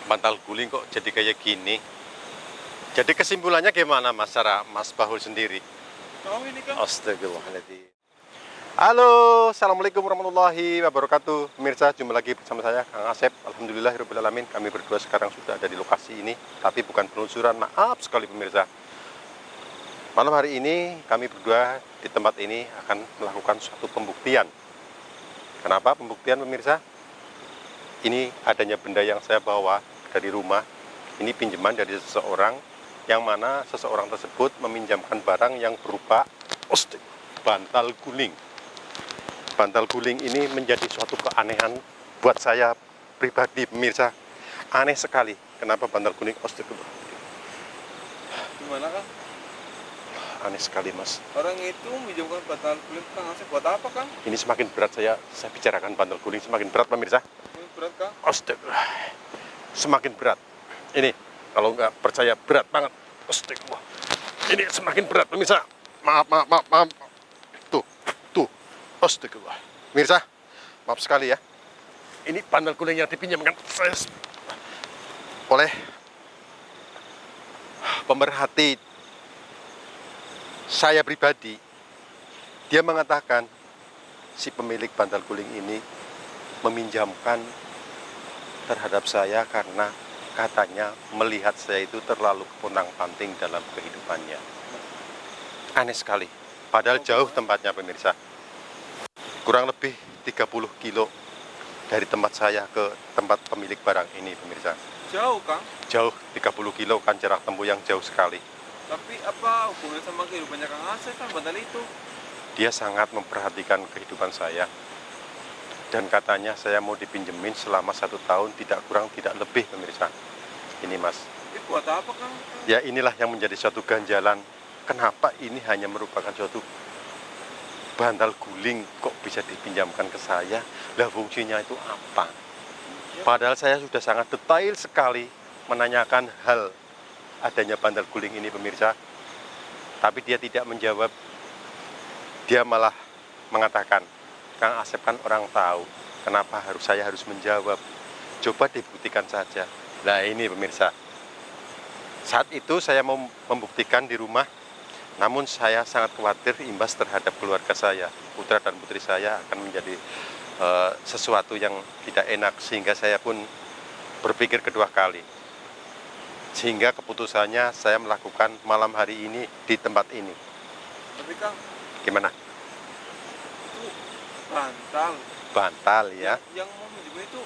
bantal guling kok jadi kayak gini. Jadi kesimpulannya gimana Mas, secara Mas Bahul sendiri? Tahu ini kan? Astagfirullahaladzim. Halo, assalamualaikum warahmatullahi wabarakatuh. Pemirsa, jumpa lagi bersama saya Kang Asep. Alhamdulillahirobbilalamin. Kami berdua sekarang sudah ada di lokasi ini, tapi bukan penelusuran. Maaf sekali pemirsa. Malam hari ini kami berdua di tempat ini akan melakukan suatu pembuktian. Kenapa pembuktian pemirsa? Ini adanya benda yang saya bawa dari rumah. Ini pinjaman dari seseorang, yang mana seseorang tersebut meminjamkan barang yang berupa bantal guling. Bantal guling ini menjadi suatu keanehan buat saya pribadi pemirsa. Aneh sekali. Kenapa bantal guling? Gimana kan? Aneh sekali Mas. Orang itu minjamkan bantal guling Kang Asep buat apa Kang? Ini semakin berat saya bicarakan bantal guling semakin berat pemirsa. Ini berat Kang? Astagfirullah. Semakin berat. Ini kalau nggak percaya berat banget. Astagfirullah. Ini semakin berat pemirsa. Maaf. Tuh. Astagfirullah. Pemirsa, maaf sekali ya. Ini bantal guling yang dipinjamkan oleh pemerhati saya pribadi. Dia mengatakan si pemilik bantal guling ini meminjamkan terhadap saya karena katanya melihat saya itu terlalu kepontang-panting dalam kehidupannya. Aneh sekali. Padahal jauh tempatnya pemirsa. Kurang lebih 30 kilo dari tempat saya ke tempat pemilik barang ini pemirsa. Jauh Kang? Jauh 30 kilo kan jarak tempuh yang jauh sekali. Tapi apa hubungannya sama kehidupannya Kang Asep kan bantal itu? Dia sangat memperhatikan kehidupan saya. Dan katanya saya mau dipinjemin selama 1 tahun, tidak kurang tidak lebih pemirsa. Ini Mas. Ini buat apa Kang? Ya inilah yang menjadi suatu ganjalan. Kenapa ini hanya merupakan suatu bantal guling kok bisa dipinjamkan ke saya? Lah fungsinya itu apa? Padahal saya sudah sangat detail sekali menanyakan hal adanya bantal guling ini pemirsa. Tapi dia tidak menjawab. Dia malah mengatakan, Kang Asep kan orang tahu, kenapa saya harus menjawab? Coba dibuktikan saja. Nah ini pemirsa. Saat itu saya mau membuktikan di rumah, namun saya sangat khawatir imbas terhadap keluarga saya. Putra dan putri saya akan menjadi sesuatu yang tidak enak, sehingga saya pun berpikir kedua kali. Sehingga keputusannya saya melakukan malam hari ini di tempat ini. Tapi Kang, Gimana? itu bantal. Bantal ya. Yang mau minjemin itu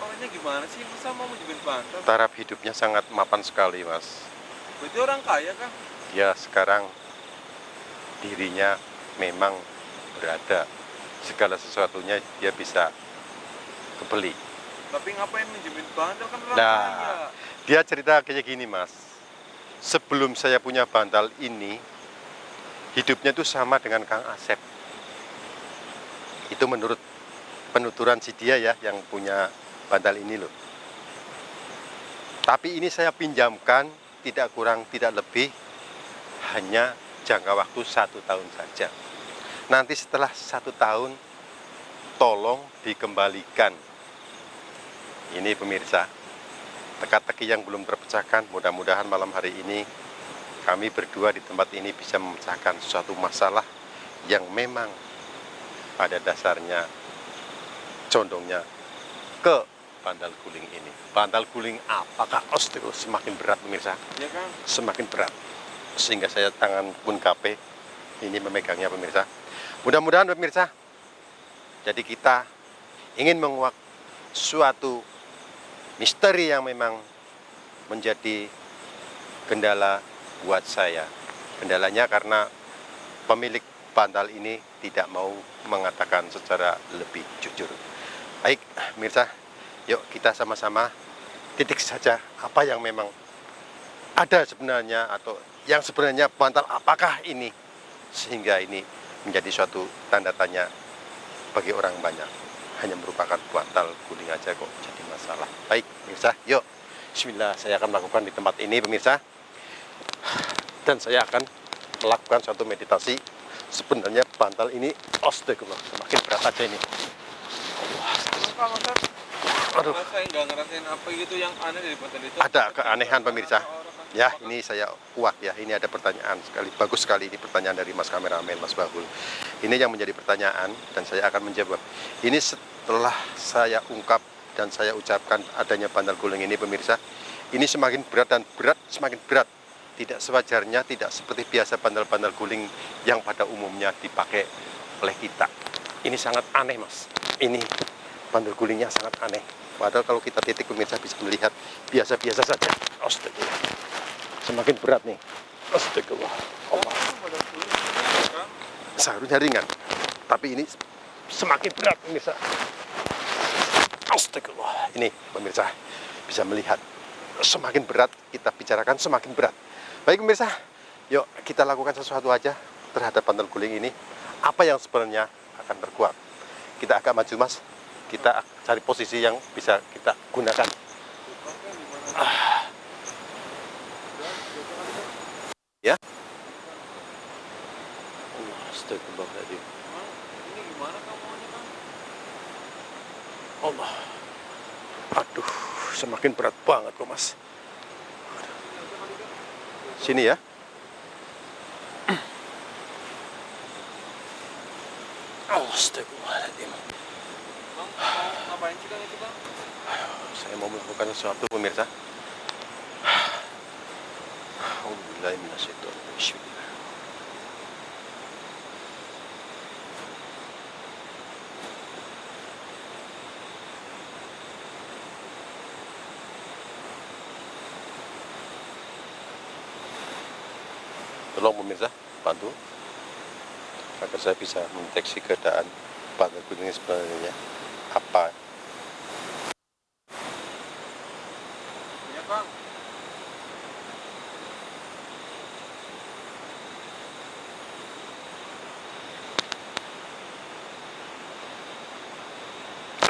orangnya gimana sih? Masa mau minjemin bantal? Taraf hidupnya sangat mapan sekali Mas. Berarti orang kaya Kang? Dia sekarang dirinya memang berada. Segala sesuatunya dia bisa kebeli. Tapi ngapain minjemin bantal kan orang Nah, kaya? dia cerita kayak gini Mas. Sebelum saya punya bantal ini, hidupnya itu sama dengan Kang Asep. Itu menurut penuturan si dia ya, yang punya bantal ini loh. Tapi ini saya pinjamkan, tidak kurang tidak lebih, hanya jangka waktu 1 tahun saja. Nanti setelah 1 tahun, tolong dikembalikan. Ini pemirsa, teka-teki yang belum terpecahkan, mudah-mudahan malam hari ini kami berdua di tempat ini bisa memecahkan suatu masalah yang memang pada dasarnya condongnya ke bantal guling ini. Bantal guling apakah semakin berat pemirsa? Ya Kang? Semakin berat, sehingga saya tangan pun capek ini memegangnya pemirsa. Mudah-mudahan pemirsa, jadi kita ingin menguak suatu misteri yang memang menjadi kendala buat saya. Kendalanya karena pemilik bantal ini tidak mau mengatakan secara lebih jujur. Baik pemirsa, yuk kita sama-sama titik saja apa yang memang ada sebenarnya, atau yang sebenarnya bantal apakah ini, sehingga ini menjadi suatu tanda tanya bagi orang banyak. Hanya merupakan bantal guling aja kok jadi masalah. Baik pemirsa, yuk bismillah, saya akan melakukan di tempat ini pemirsa. Dan saya akan melakukan suatu meditasi. Sebenarnya bantal ini astagfirullah, semakin berat aja ini. Kang Asep? Aduh. Saya nggak ngerasain apa gitu yang aneh dari bantal itu. Ada keanehan pemirsa. Ya, ini saya kuak ya. Ini ada pertanyaan sekali. Bagus sekali ini pertanyaan dari Mas kameramen, Mas Bahul. Ini yang menjadi pertanyaan dan saya akan menjawab. Ini setelah saya ungkap dan saya ucapkan adanya bantal guling ini pemirsa. Ini semakin berat dan berat semakin berat. Tidak sewajarnya, tidak seperti biasa bantal-bantal guling yang pada umumnya dipakai oleh kita. Ini sangat aneh, Mas. Ini bantal gulingnya sangat aneh. Padahal kalau kita titik pemirsa bisa melihat biasa-biasa saja. Astagfirullah. Semakin berat nih. Astagfirullah. Allah. Seharusnya ringan. Tapi ini semakin berat pemirsa. Astagfirullah. Ini pemirsa bisa melihat semakin berat kita bicarakan semakin berat. Baik pemirsa, yuk kita lakukan sesuatu aja terhadap bantal guling ini. Apa yang sebenarnya akan terkuak? Kita agak maju mas. Kita cari posisi yang bisa kita gunakan. Ya. Astagfirullahaladzim. Ini gimana kamu maunya Kang? Allah. Aduh, semakin berat banget kok mas. Sini ya. Astagfirullahaladzim. Bang, mau ngapain sih Kang itu Kang? Saya mau melakukan sesuatu pemirsa. Bismillah. Tolong pemirsa, bantu agar saya bisa mendeteksi keadaan bantal guling sebenarnya apa. Iya Kang.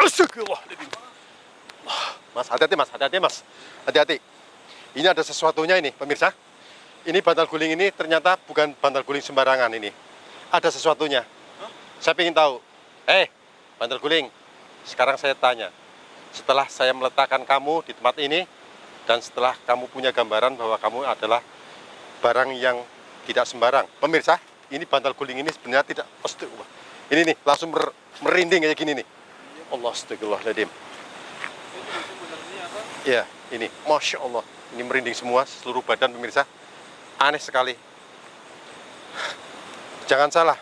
Astagfirullahaladzim. Mas, hati-hati mas, hati-hati mas, hati-hati. Ini ada sesuatunya ini, pemirsa. Ini bantal guling ini ternyata bukan bantal guling sembarangan ini. Ada sesuatunya. Saya ingin tahu. Bantal guling. Sekarang saya tanya. Setelah saya meletakkan kamu di tempat ini, dan setelah kamu punya gambaran bahwa kamu adalah barang yang tidak sembarang. Pemirsa, ini bantal guling ini sebenarnya tidak. Astagfirullah. Ini nih, langsung merinding kayak gini nih. Allah astagfirullahaladzim. Itu benernya apa? Ya, ini. Masya Allah. Ini merinding semua, seluruh badan pemirsa. Aneh sekali. Jangan salah.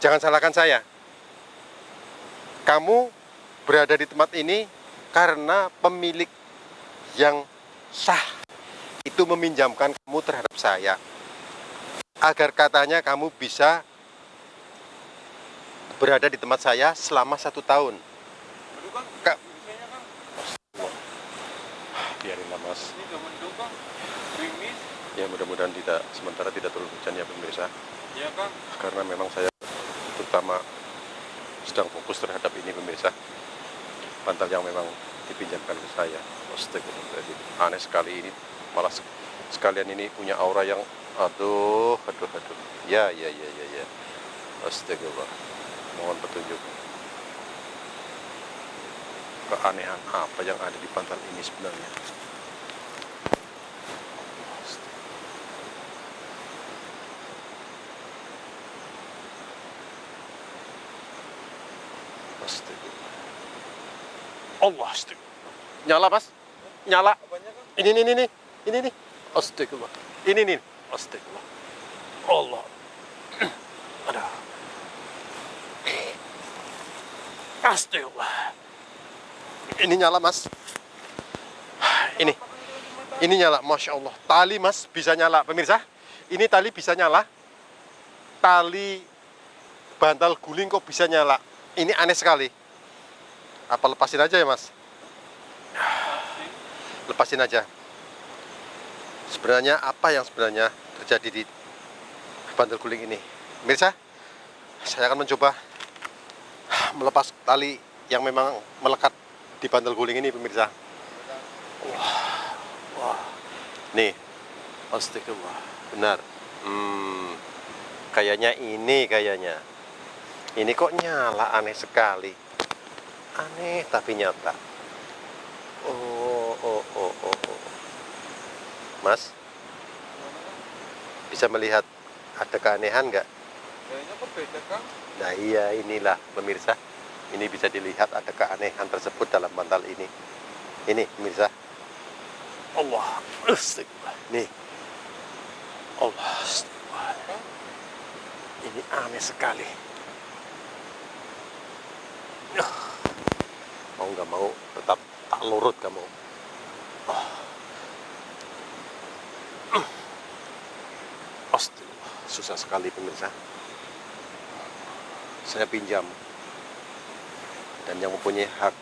Jangan salahkan saya. Kamu berada di tempat ini karena pemilik yang sah itu meminjamkan kamu terhadap saya. Agar katanya kamu bisa berada di tempat saya selama 1 tahun. Aduh Kang, Kak. bisanya Kang. Biarinlah mas. Ini gak mendung Kang. Gerimis. Ya mudah-mudahan sementara tidak turun hujan ya pemirsa. Iya Kang. Karena memang saya terutama sedang fokus terhadap ini pemirsa. Bantal yang memang dipinjamkan ke saya. Astagfirullahaladzim. Aneh sekali ini. Malah sekalian ini punya aura yang aduh. Ya. Astagfirullah. Mohon petunjuk. Keanehan apa yang ada di bantal ini sebenarnya? Astagfirullah. Allah astagfirullah. Nyala mas, nyala. Apanya Kang? Ini nih. Astagfirullah. Ini nih. Astagfirullah. Allah. Aduh. Astagfirullah. Ini nyala mas. Ini nyala, masya Allah. Tali mas bisa nyala, pemirsa. Ini tali bisa nyala. Tali bantal guling kok bisa nyala. Ini aneh sekali. Apa lepasin aja ya mas? Lepasin aja. Sebenarnya apa yang sebenarnya terjadi di bantal guling ini? Pemirsa, saya akan mencoba melepas tali yang memang melekat di bantal guling ini pemirsa. Wah. Nih. Astagfirullah. Benar. Kayaknya. Ini kok nyala, aneh sekali. Aneh tapi nyata. oh. Mas, Gimana, Kang? bisa melihat ada keanehan nggak? Kayaknya kok beda, Kang. Nah iya, inilah pemirsa. Ini bisa dilihat ada keanehan tersebut dalam bantal ini. Ini pemirsa. Allah, astagfirullah. Nih. Allah, astagfirullah. Kang, Ini aneh sekali. Mau nggak mau tetap tak lurut kamu. Astagfirullah, susah sekali pemirsa. Saya pinjam, dan yang mempunyai hak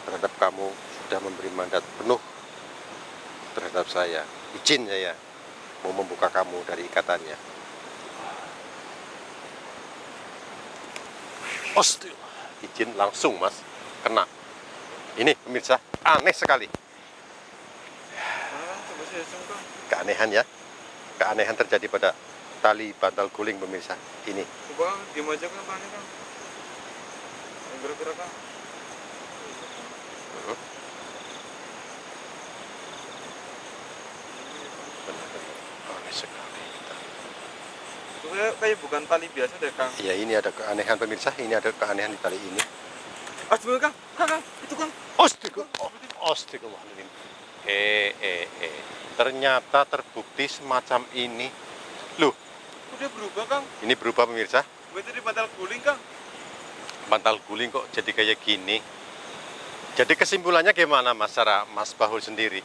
terhadap kamu sudah memberi mandat penuh terhadap saya. Izin saya mau membuka kamu dari ikatannya. Astagfirullah, izin langsung mas, kena. Ini pemirsa, aneh sekali. mana, Kang? Coba saya zoom, Kang. Keanehan ya, keanehan terjadi pada tali bantal guling pemirsa. Ini Coba, Kang, diem aja, Kang, tanya, Kang. Yang gerak-gerak, Kang. benar-benar aneh sekali. Itu kayak bukan tali biasa deh, Kang. Ya ini ada keanehan pemirsa, ini ada keanehan di tali ini. Ah, sebenarnya, Kang. Kang, itu, Kang. Astagfirullahaladzim. Ternyata terbukti semacam ini. Loh, Udah berubah, Kang. ini berubah pemirsa. Berarti di bantal guling, Kang. Bantal guling kok jadi kayak gini. Jadi kesimpulannya gimana mas, secara Mas Bahul sendiri?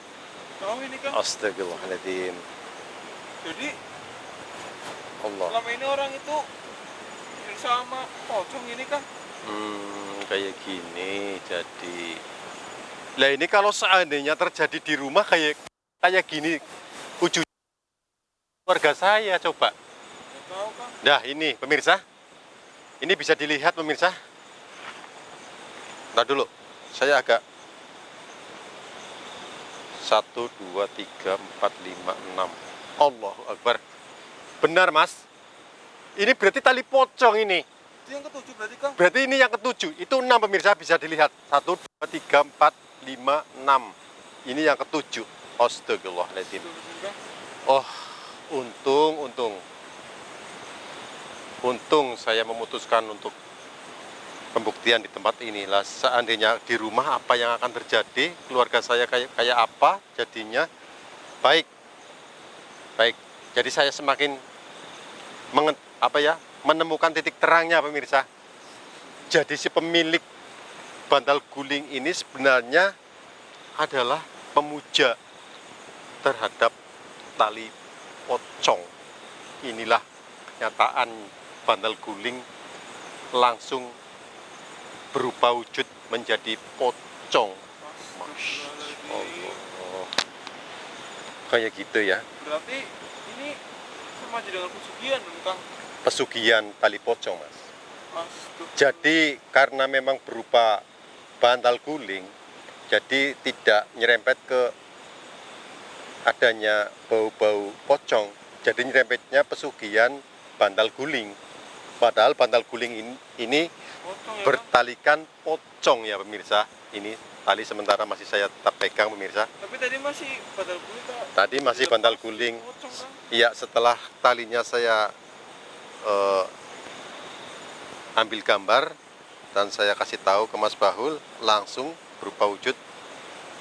Tahu ini, Kang. Astagfirullahaladzim. Jadi, Allah. selama ini orang itu sama pocong ini, Kang. Kayak gini jadi. Lah ini kalau seandainya terjadi di rumah kayak gini, wujud keluarga saya coba. Nggak tahu, Kang. Nah ini pemirsa, ini bisa dilihat pemirsa. Nah dulu, saya agak 1, 2, 3, 4, 5, 6. Allahu Akbar. Benar mas, ini berarti tali pocong ini. Itu yang ketujuh berarti, Kang. Berarti ini yang ketujuh, itu 6 pemirsa, bisa dilihat. 1, 2, 3, 4, 5, 6. Ini yang ketujuh. Astagfirullahaladzim. Itu, Kang. Oh, untung saya memutuskan untuk pembuktian di tempat inilah. Seandainya di rumah apa yang akan terjadi, keluarga saya kayak apa jadinya. Baik. Jadi saya semakin menemukan titik terangnya pemirsa. Jadi si pemilik bantal guling ini sebenarnya adalah pemuja terhadap tali pocong. Inilah kenyataan bantal guling langsung berubah wujud menjadi pocong. Masya Allah. Kayak gitu ya. Berarti ini sama aja dengan pesugihan, Kang. Pesugihan tali pocong mas. Astagfirullah. Jadi karena memang berupa bantal guling, jadi tidak nyerempet ke adanya bau-bau pocong. Jadi nyerempetnya pesugihan bantal guling. Padahal bantal guling ini Pocong ya, Kang? bertalikan pocong ya pemirsa. Ini tali sementara masih saya tetap pegang pemirsa. Tapi tadi masih bantal guling, Kang. Tadi masih bantal guling. Pocong, Kang. Iya, setelah talinya saya ambil gambar dan saya kasih tahu ke Mas Bahul, langsung berupa wujud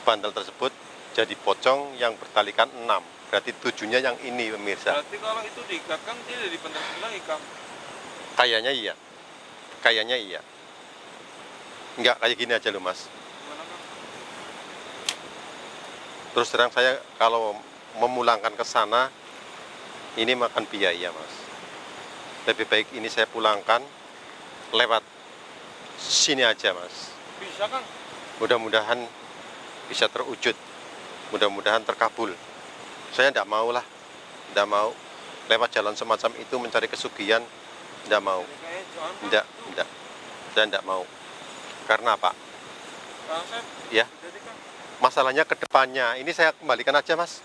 bantal tersebut jadi pocong yang bertalikan 6. Berarti tujuhnya yang ini pemirsa. Berarti kalau itu digakang dia dari bantal guling lagi, Kang. Kayaknya iya. Enggak kayak gini aja loh mas. Gimana, Kang? Terus terang saya kalau memulangkan ke sana ini makan biaya mas. Lebih baik ini saya pulangkan lewat sini aja mas. Bisa, Kang. Mudah-mudahan bisa terwujud, mudah-mudahan terkabul. Saya tidak mau lewat jalan semacam itu mencari kesugihan. Tidak mau. Jadi kayak jangan, Kang. Tidak. Saya tidak mau. Karena apa? Kang, saya Ya. jadi, Kang. Masalahnya ke depannya. Ini saya kembalikan aja mas.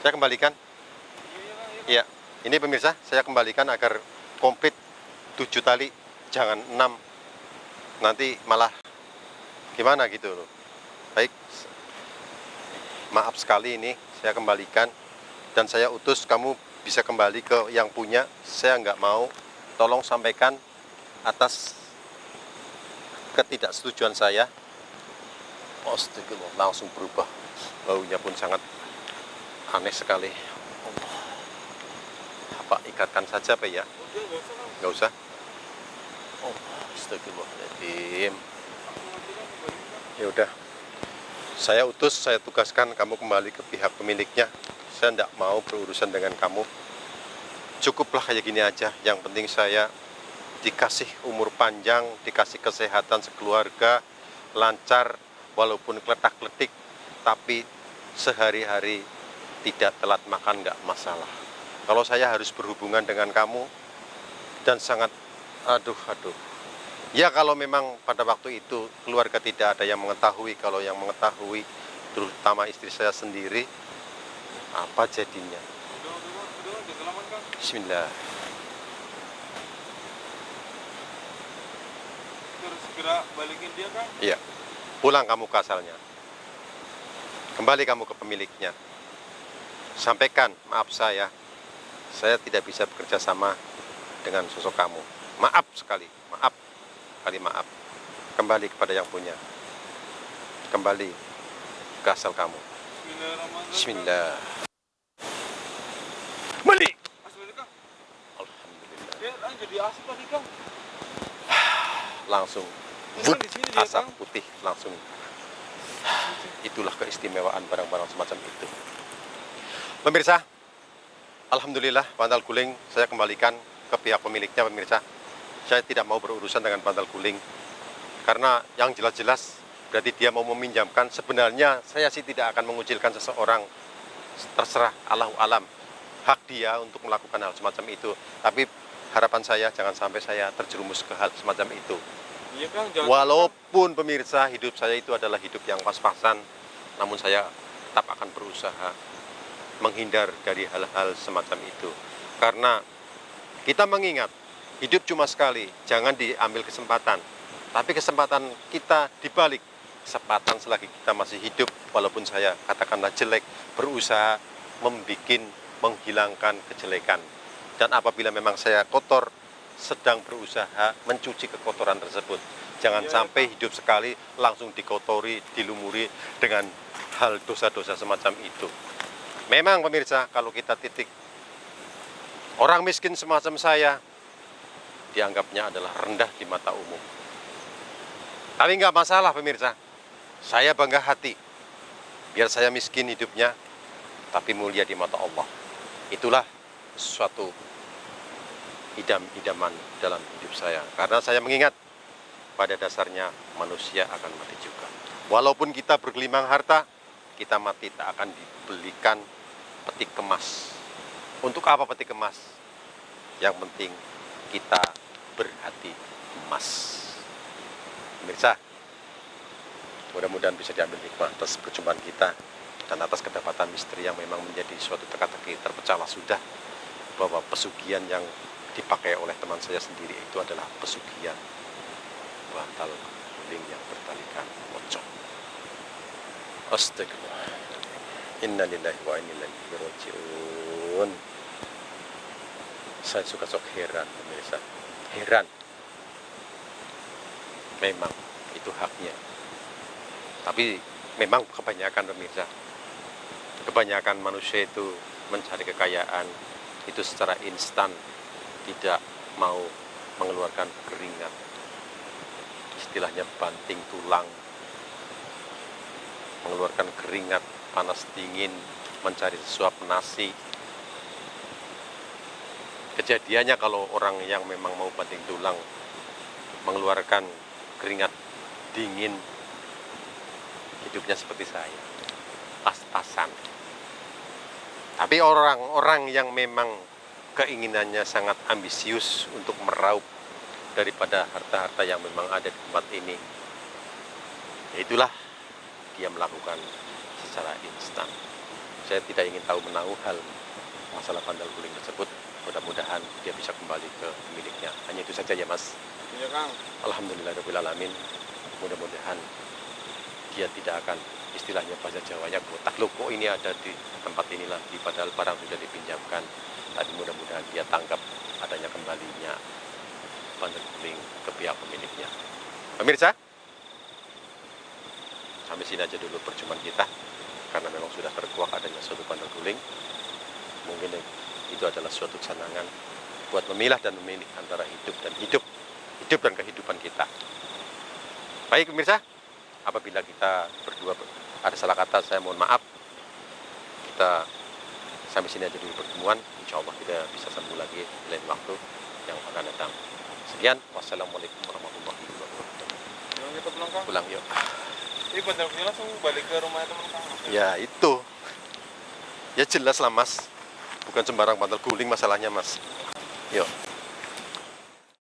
Saya kembalikan. Iya, Kang. Iya. Ini pemirsa, saya kembalikan agar komplit 7 tali, jangan 6. Nanti malah gimana gitu loh. maaf sekali ini saya kembalikan. Dan saya utus kamu bisa kembali ke yang punya. Saya nggak mau. Tolong sampaikan atas ketidaksetujuan saya. Astagfirullah, langsung berubah. Baunya pun sangat aneh sekali. Apa ikatkan saja Pak ya? Udah, nggak usah, Kang. Nggak usah. Oh, astagfirullahaladzim. Aku ngerti kan, kembaliin, Kang. Ya udah. Saya utus, saya tugaskan kamu kembali ke pihak pemiliknya. Saya tidak mau berurusan dengan kamu. Cukuplah kayak gini aja. Yang penting saya dikasih umur panjang, dikasih kesehatan sekeluarga, lancar, walaupun kletak-kletik, tapi sehari-hari tidak telat makan nggak masalah. Kalau saya harus berhubungan dengan kamu dan sangat aduh. Ya kalau memang pada waktu itu keluarga tidak ada yang mengetahui, kalau yang mengetahui terutama istri saya sendiri, apa jadinya? Udah kelamaan, Kang. Bismillah. Terus segera balikin dia, Kang. Iya. Pulang kamu ke asalnya. Kembali kamu ke pemiliknya. Sampaikan, maaf saya tidak bisa bekerja sama dengan sosok kamu. Maaf sekali, maaf. Kembali kepada yang punya. Kembali ke asal kamu. Bismillahirrahmanirrahim. Bismillah. Kembali. Asli, Kang. Alhamdulillah. Dia jadi asik tadi, Kang. Langsung Bukan di sini dia, asap Kang. putih langsung. Itulah keistimewaan barang-barang semacam itu. Pemirsa, alhamdulillah bantal guling saya kembalikan ke pihak pemiliknya. Pemirsa, saya tidak mau berurusan dengan bantal guling karena yang jelas-jelas berarti dia mau meminjamkan. Sebenarnya saya sih tidak akan mengucilkan seseorang, terserah Allahu alam, hak dia untuk melakukan hal semacam itu. Tapi harapan saya jangan sampai saya terjerumus ke hal semacam itu. Iya, Kang. Jangan. Walaupun pemirsa hidup saya itu adalah hidup yang pas-pasan, namun saya tetap akan berusaha menghindar dari hal-hal semacam itu. Karena kita mengingat hidup cuma sekali, jangan diambil kesempatan. Tapi kesempatan kita dibalik kesempatan selagi kita masih hidup, walaupun saya katakanlah jelek, berusaha menghilangkan kejelekan. Dan apabila memang saya kotor, sedang berusaha mencuci kekotoran tersebut. Jangan sampai hidup sekali langsung dikotori, dilumuri dengan hal dosa-dosa semacam itu. Memang pemirsa, kalau kita titik orang miskin semacam saya, dianggapnya adalah rendah di mata umum. Tapi nggak masalah pemirsa, saya bangga hati. Biar saya miskin hidupnya, tapi mulia di mata Allah. Itulah suatu idam-idaman dalam hidup saya. Karena saya mengingat pada dasarnya manusia akan mati juga. Walaupun kita bergelimang harta, kita mati tak akan dibelikan peti kemas. Untuk apa peti kemas? Yang penting kita berhati emas. Pemirsa, mudah-mudahan bisa diambil hikmah atas perjumpaan kita dan atas kedapatan misteri yang memang menjadi suatu teka-teki. Terpecahlah sudah bahwa pesugihan yang dipakai oleh teman saya sendiri itu adalah pesugihan bantal guling yang bertalikan pocong. Astagfirullah. Innalillahi wa inna ilaihi raji'un. Saya suka sok heran pemirsa. Heran. Memang itu haknya. Tapi memang kebanyakan pemirsa, kebanyakan manusia itu mencari kekayaan itu secara instan, tidak mau mengeluarkan keringat. Istilahnya banting tulang, mengeluarkan keringat panas dingin, mencari suap nasi. Kejadiannya kalau orang yang memang mau banting tulang, mengeluarkan keringat dingin, hidupnya seperti saya, pas-pasan. Tapi orang-orang yang memang keinginannya sangat ambisius untuk meraup daripada harta-harta yang memang ada di tempat ini, itulah dia melakukan secara instan. Saya tidak ingin tahu menahu hal masalah bandal guling tersebut. Mudah-mudahan dia bisa kembali ke pemiliknya. Hanya itu saja ya Mas. Iya, Kang. Alhamdulillahirrahmanirrahim. Mudah-mudahan dia tidak akan istilahnya bahasa Jawanya gotak. Loh kok ini ada di tempat ini lagi, padahal barang sudah dipinjamkan. Tadi mudah-mudahan dia tangkap adanya kembalinya bandar guling ke pihak pemiliknya. Pemirsa, sampai sini aja dulu perjumpaan kita, karena memang sudah terkuak adanya suatu bandar guling. Mungkin itu adalah suatu kesenangan buat memilah dan memilih antara hidup dan kehidupan kita. Baik pemirsa, apabila kita berdua ada salah kata, saya mohon maaf. Kita sampai sini aja dulu pertemuan. Insya Allah kita bisa sambung lagi lain waktu yang akan datang. Sekian, wassalamualaikum warahmatullahi wabarakatuh. Jangan kita pulang Kang. Pulang yuk. Ini bener langsung balik ke rumah teman Kang. Ya itu, ya jelas lah mas, bukan sembarang bantal guling masalahnya mas. Yuk.